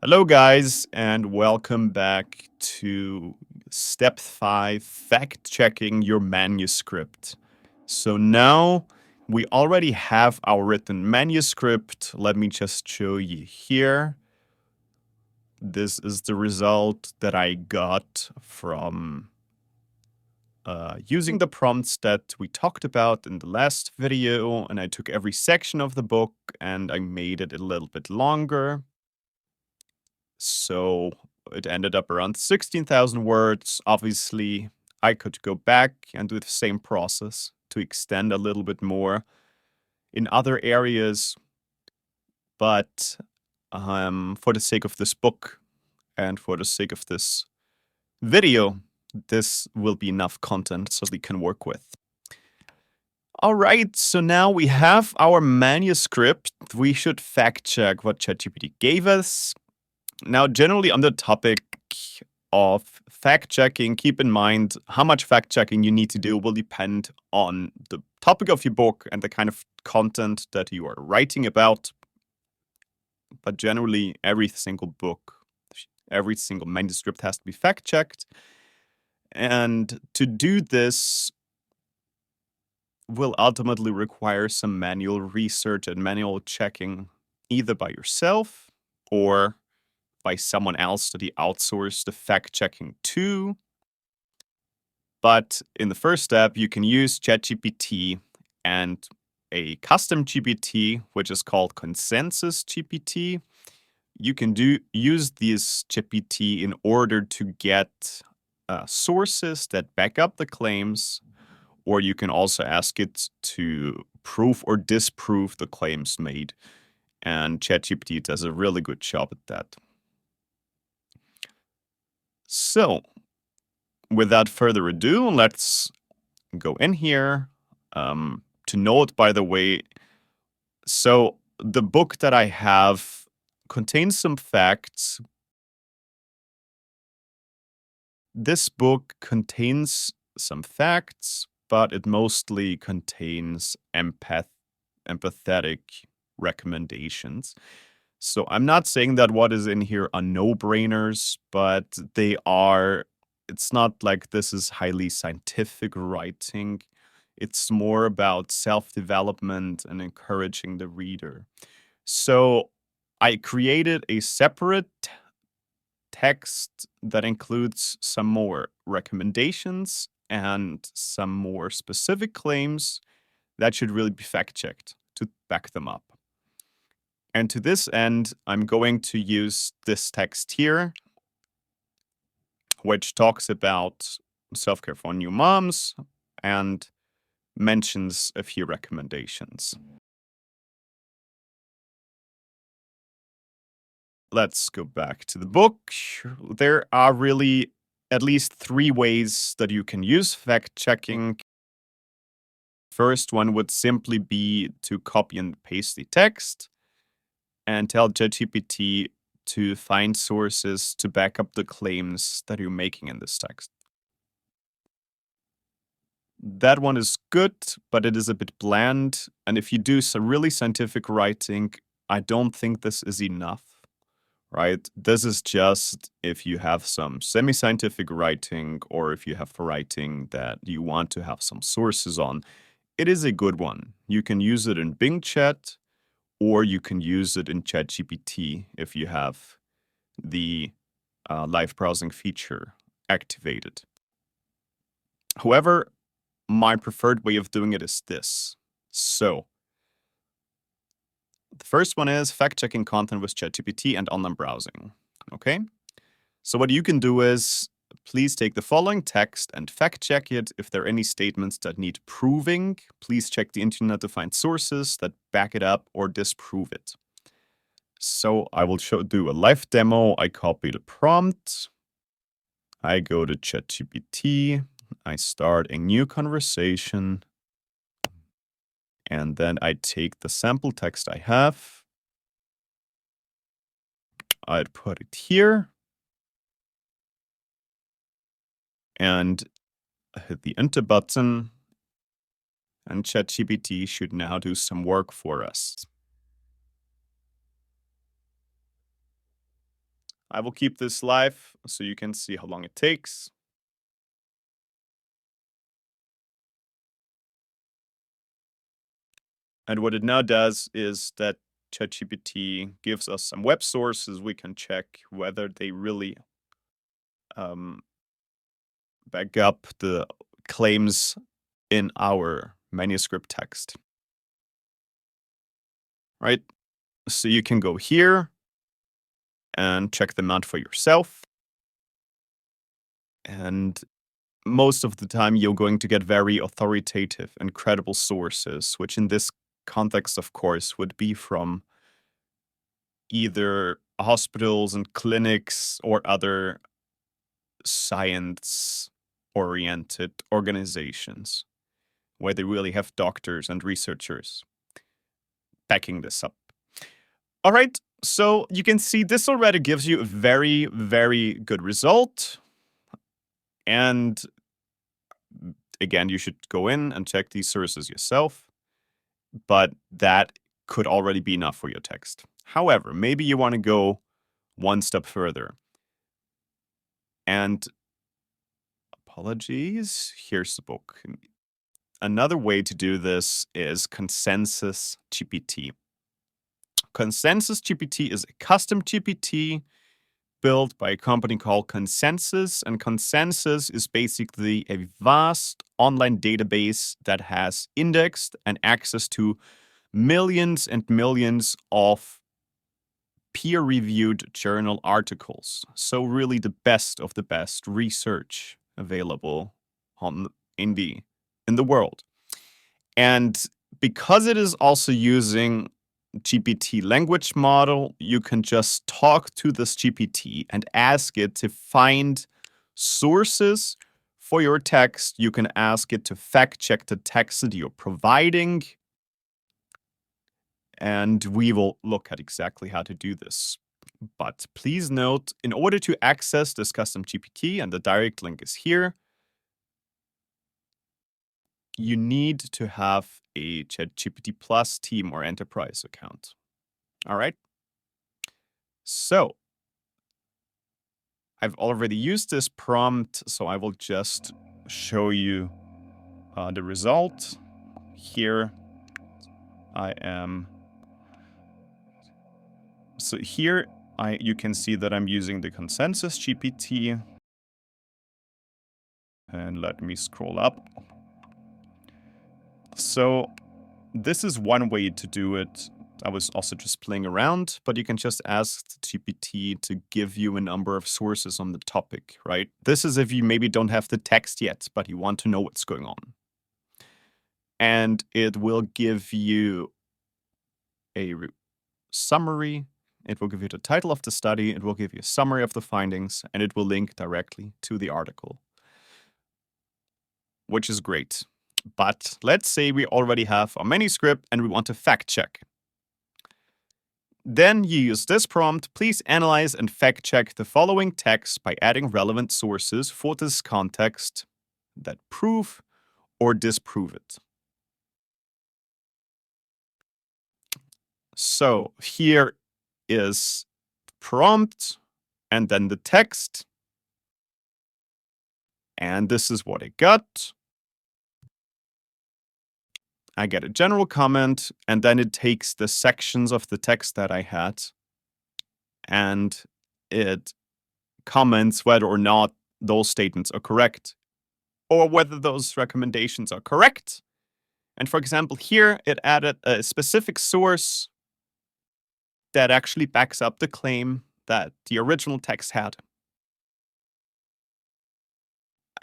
Hello, guys, and welcome back to step 5 fact checking your manuscript. So now we already have our written manuscript. Let me just show you here. This is the result that I got from using the prompts that we talked about in the last video. And I took every section of the book and I made it a little bit longer. So it ended up around 16,000 words. Obviously, I could go back and do the same process to extend a little bit more in other areas. But for the sake of this book and for the sake of this video, this will be enough content so we can work with. All right, so now we have our manuscript. We should fact check what ChatGPT gave us. Now, generally on the topic of fact checking, keep in mind how much fact checking you need to do will depend on the topic of your book and the kind of content that you are writing about. But generally, every single book, every single manuscript has to be fact checked. And to do this will ultimately require some manual research and manual checking, either by yourself or by someone else that you outsource the fact checking to. But in the first step, you can use ChatGPT and a custom GPT, which is called Consensus GPT. You can use this GPT in order to get sources that back up the claims, or you can also ask it to prove or disprove the claims made. And ChatGPT does a really good job at that. So, without further ado, let's go in here. To note, by the way, so the book that I have contains some facts. This book contains some facts, but it mostly contains empathetic recommendations. So I'm not saying that what is in here are no-brainers, but they are. It's not like this is highly scientific writing. It's more about self-development and encouraging the reader. So I created a separate text that includes some more recommendations and some more specific claims that should really be fact-checked to back them up. And to this end, I'm going to use this text here, which talks about self-care for new moms and mentions a few recommendations. Let's go back to the book. There are really at least 3 ways that you can use fact-checking. First one would simply be to copy and paste the text and tell ChatGPT to find sources to back up the claims that you're making in this text. That one is good, but it is a bit bland. And if you do some really scientific writing, I don't think this is enough, right? This is just if you have some semi-scientific writing or if you have writing that you want to have some sources on. It is a good one. You can use it in Bing Chat or you can use it in ChatGPT if you have the live browsing feature activated. However, my preferred way of doing it is this. So, the first one is fact-checking content with ChatGPT and online browsing. Okay? So what you can do is, please take the following text and fact-check it. If there are any statements that need proving, please check the internet to find sources that back it up or disprove it. So I will do a live demo. I copy the prompt. I go to ChatGPT. I start a new conversation. And then I take the sample text I have. I'd put it here. And hit the enter button. And ChatGPT should now do some work for us. I will keep this live so you can see how long it takes. And what it now does is that ChatGPT gives us some web sources we can check whether they really um, back up the claims in our manuscript text, right? So you can go here and check them out for yourself. And most of the time, you're going to get very authoritative and credible sources, which in this context, of course, would be from either hospitals and clinics or other science-oriented organizations where they really have doctors and researchers backing this up. All right, so you can see this already gives you a very, very good result. And again, you should go in and check these sources yourself, but that could already be enough for your text. However, maybe you want to go one step further. And apologies, here's the book. Another way to do this is Consensus GPT. Consensus GPT is a custom GPT built by a company called Consensus, and Consensus is basically a vast online database that has indexed and access to millions and millions of peer-reviewed journal articles. So really the best of the best research available in the world. And because it is also using GPT language model, you can just talk to this GPT and ask it to find sources for your text. You can ask it to fact check the text that you're providing. And we will look at exactly how to do this. But please note, in order to access this custom GPT, and the direct link is here, you need to have a ChatGPT Plus team or enterprise account. All right. So I've already used this prompt, so I will just show you the result. Here I am. So here you can see that I'm using the Consensus GPT. And let me scroll up. So this is one way to do it. I was also just playing around, but you can just ask GPT to give you a number of sources on the topic, right? This is if you maybe don't have the text yet, but you want to know what's going on. And it will give you a summary. It will give you the title of the study. It will give you a summary of the findings, and it will link directly to the article, which is great. But let's say we already have a manuscript and we want to fact check. Then you use this prompt. Please analyze and fact check the following text by adding relevant sources for this context that prove or disprove it. So here is prompt and then the text. And this is what I got. I get a general comment, and then it takes the sections of the text that I had and it comments whether or not those statements are correct or whether those recommendations are correct. And for example, here it added a specific source that actually backs up the claim that the original text had.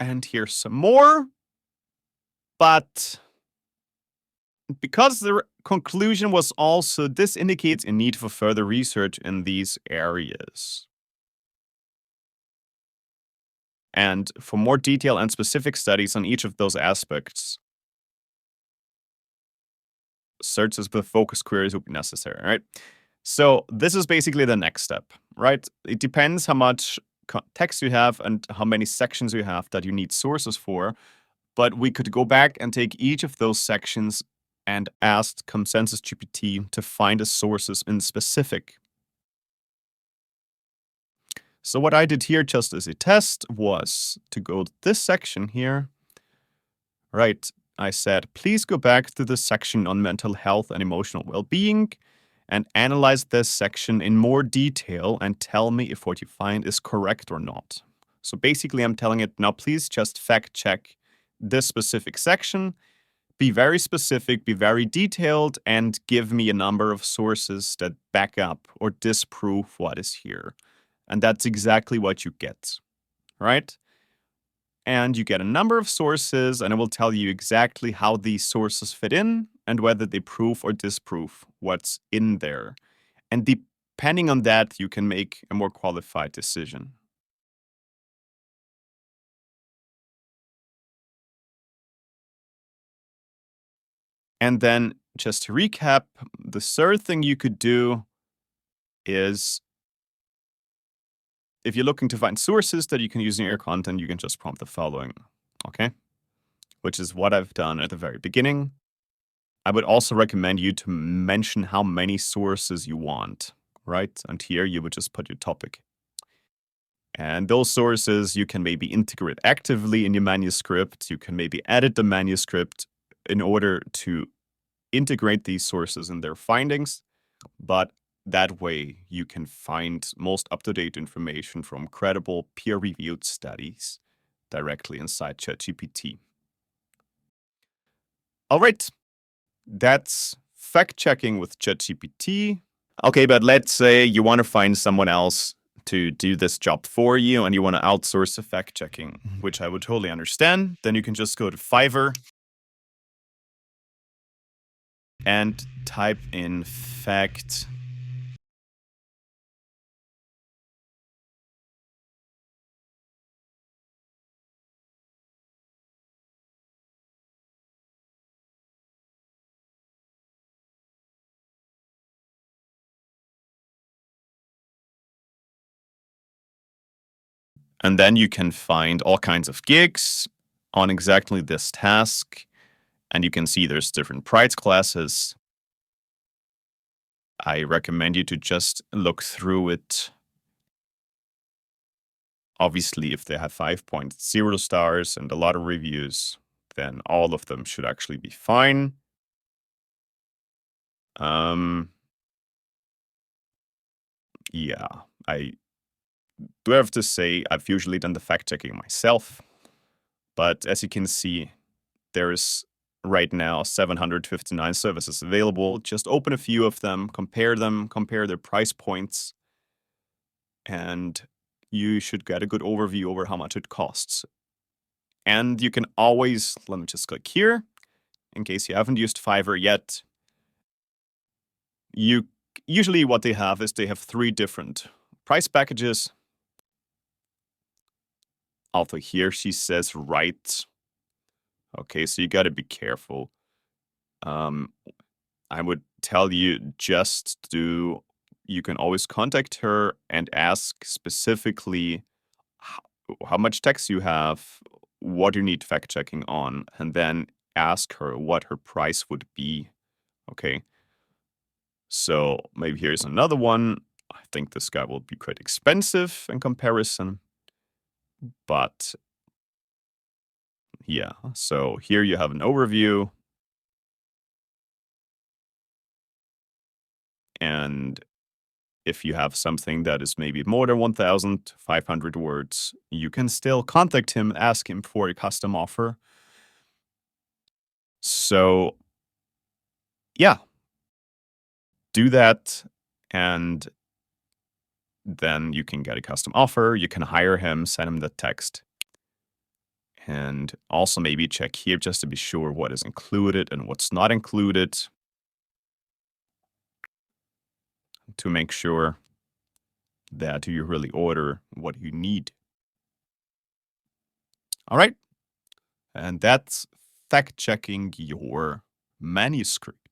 And here's some more. But because the conclusion was also, this indicates a need for further research in these areas. And for more detail and specific studies on each of those aspects, searches with focus queries would be necessary, right? So this is basically the next step, right? It depends how much text you have and how many sections you have that you need sources for. But we could go back and take each of those sections and ask Consensus GPT to find the sources in specific. So what I did here just as a test was to go to this section here. Right. I said, please go back to the section on mental health and emotional well-being and analyze this section in more detail and tell me if what you find is correct or not. So basically, I'm telling it, now please just fact check this specific section, be very specific, be very detailed, and give me a number of sources that back up or disprove what is here. And that's exactly what you get, right? And you get a number of sources, and it will tell you exactly how these sources fit in and whether they prove or disprove what's in there. And depending on that, you can make a more qualified decision. And then just to recap, the third thing you could do is if you're looking to find sources that you can use in your content, you can just prompt the following, okay? Which is what I've done at the very beginning. I would also recommend you to mention how many sources you want, right? And here you would just put your topic. And those sources you can maybe integrate actively in your manuscript. You can maybe edit the manuscript in order to integrate these sources in their findings. But that way you can find most up-to-date information from credible peer-reviewed studies directly inside ChatGPT. All right, that's fact-checking with ChatGPT. Okay, but let's say you want to find someone else to do this job for you and you want to outsource the fact checking, which I would totally understand. Then you can just go to Fiverr and type in fact. And then you can find all kinds of gigs on exactly this task. And you can see there's different price classes. I recommend you to just look through it. Obviously, if they have 5.0 stars and a lot of reviews, then all of them should actually be fine. Yeah, I do have to say I've usually done the fact checking myself, but as you can see, there is right now 759 services available. Just open a few of them, compare their price points, and you should get a good overview over how much it costs. And you can always, let me just click here, in case you haven't used Fiverr yet. Usually what they have is they have 3 different price packages. Also here she says right. Okay, so you got to be careful. I would tell you you can always contact her and ask specifically how much text you have, what you need fact checking on, and then ask her what her price would be. Okay. So maybe here's another one. I think this guy will be quite expensive in comparison, but yeah. So here you have an overview. And if you have something that is maybe more than 1,500 words, you can still contact him and ask him for a custom offer. So, yeah, do that, and then you can get a custom offer. You can hire him, send him the text, and also maybe check here just to be sure what is included and what's not included to make sure that you really order what you need. All right. And that's fact checking your manuscript.